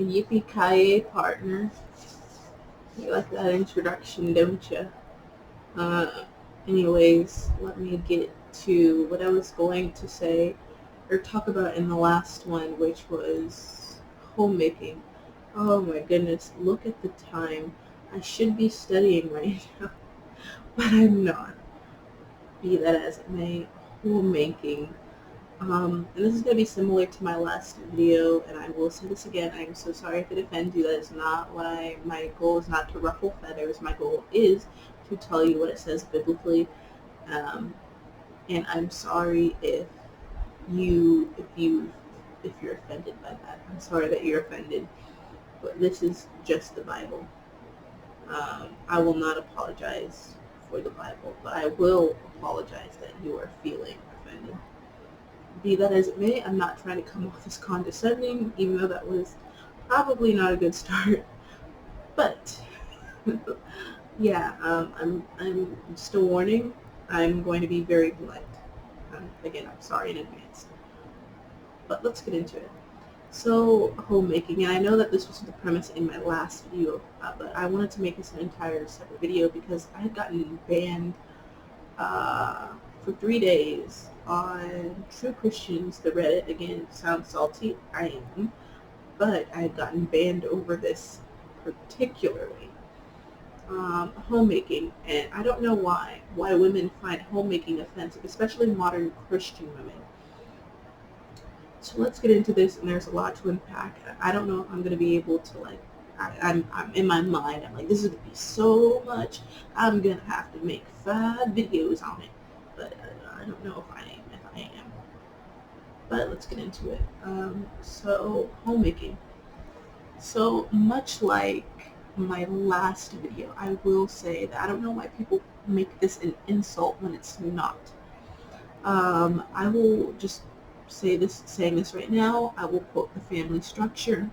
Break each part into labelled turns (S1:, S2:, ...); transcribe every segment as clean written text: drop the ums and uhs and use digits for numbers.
S1: Yippee-ki-yay, partner. You like that introduction, don't you? Uh, anyways, let me get to what I was going to say or talk about in the last one, which was homemaking. Oh my goodness, look at the time. I should be studying right now, but I'm not. Be that as it may, homemaking. And this is going to be similar to my last video, and I will say this again. I'm so sorry if it offends you. That is not what my goal is not to ruffle feathers. My goal is to tell you what it says biblically. Um, and I'm sorry if you're offended by that. I'm sorry that you're offended, but this is just the Bible. I will not apologize for the Bible, but I will apologize that you are feeling offended. Be that as it may, I'm not trying to come off as condescending, even though that was probably not a good start. But yeah, I'm just a warning. I'm going to be very blunt. Again, I'm sorry in advance. But let's get into it. So, homemaking, and I know that this was the premise in my last video, but I wanted to make this an entire separate video because I had gotten banned for 3 days on True Christians, the Reddit. Again, it sounds salty, I am, but I had gotten banned over this particularly. Homemaking, and I don't know why women find homemaking offensive, especially modern Christian women. So let's get into this, and there's a lot to unpack. I don't know if I'm going to be able to, I'm in my mind, I'm like, this is going to be so much, I'm going to have to make 5 videos on it, but I don't know if I am. But let's get into it. So homemaking. So much like my last video, I will say that I don't know why people make this an insult when it's not. I will just saying this right now, I will quote the family structure,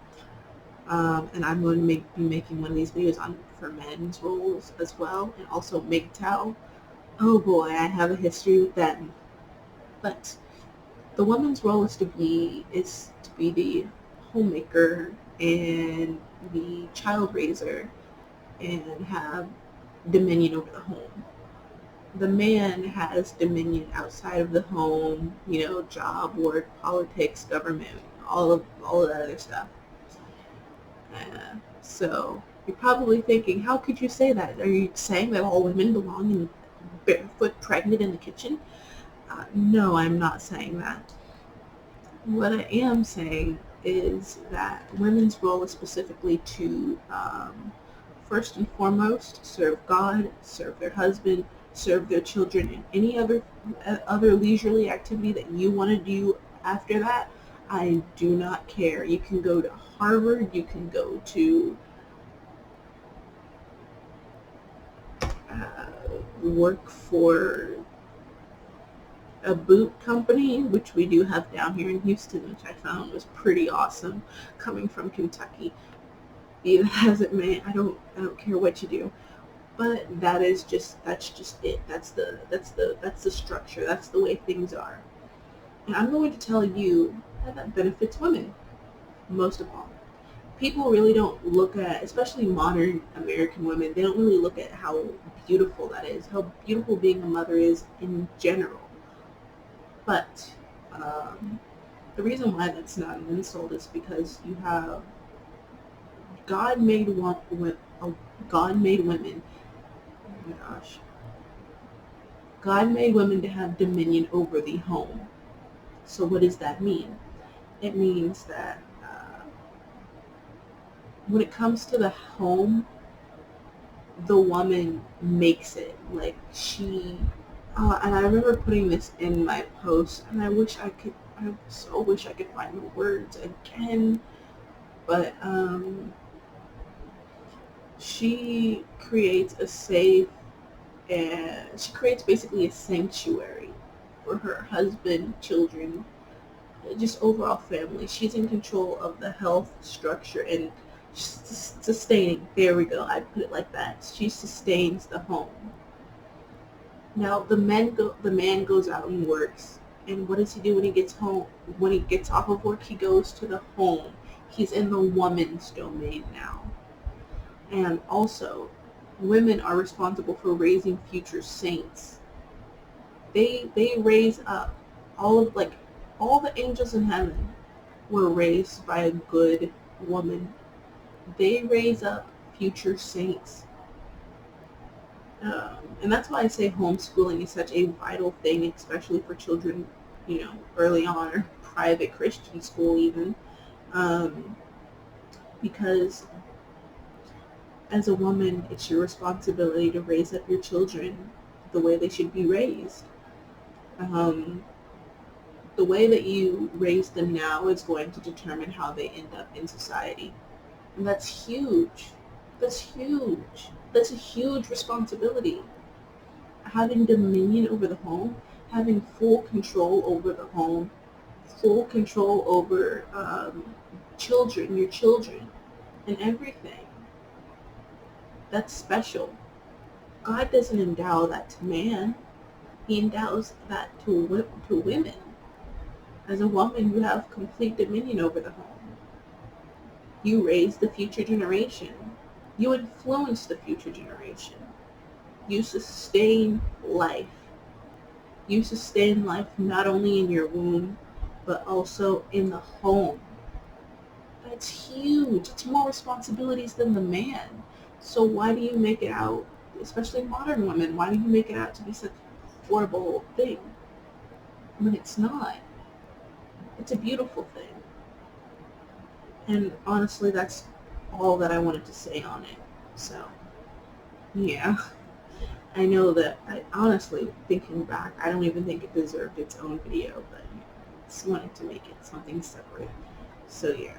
S1: and I'm going to be making one of these videos for men's roles as well, and also MGTOW. Oh boy, I have a history with them. But the woman's role is to be the homemaker and the child raiser and have dominion over the home. The man has dominion outside of the home, job, work, politics, government, all of that other stuff. So you're probably thinking, how could you say that? Are you saying that all women belong in barefoot, pregnant in the kitchen? No, I'm not saying that. What I am saying is that women's role is specifically to, first and foremost, serve God, serve their husband, serve their children, and any other leisurely activity that you want to do after that. I do not care. You can go to Harvard, you can go to work for a boot company, which we do have down here in Houston, which I found was pretty awesome coming from Kentucky. Be that as it may, I don't care what you do. But that's just it. That's the structure. That's the way things are. And I'm going to tell you that benefits women, most of all. People really don't look at, especially modern American women, they don't really look at how beautiful that is, how beautiful being a mother is in general. But the reason why that's not an insult is because you have God made women. Oh my gosh. God made women to have dominion over the home. So what does that mean? It means that when it comes to the home, the woman makes it. Like and I remember putting this in my post, and I so wish I could find the words again, but she creates she creates basically a sanctuary for her husband, children, just overall family. She's in control of the health structure and sustaining. There we go. I put it like that. She sustains the home. Now the man goes out and works, and what does he do when he gets home? When he gets off of work, he goes to the home. He's in the woman's domain now. And also, women are responsible for raising future saints. They raise up all the angels in heaven were raised by a good woman. They raise up future saints. And that's why I say homeschooling is such a vital thing, especially for children, early on, or private Christian school even. Um, because as a woman, it's your responsibility to raise up your children the way they should be raised. Um, the way that you raise them now is going to determine how they end up in society. And that's huge. That's huge. That's a huge responsibility. Having dominion over the home, having full control over the home, full control over children, your children, and everything. That's special. God doesn't endow that to man. He endows that to women. As a woman, you have complete dominion over the home. You raise the future generation. You influence the future generation. You sustain life. You sustain life not only in your womb, but also in the home. That's huge. It's more responsibilities than the man. So why do you make it out, especially modern women, why do you make it out to be such a horrible thing when it's not? It's a beautiful thing. And honestly, that's all that I wanted to say on it. So, yeah. I know that, honestly, thinking back, I don't even think it deserved its own video, but I just wanted to make it something separate. So, yeah.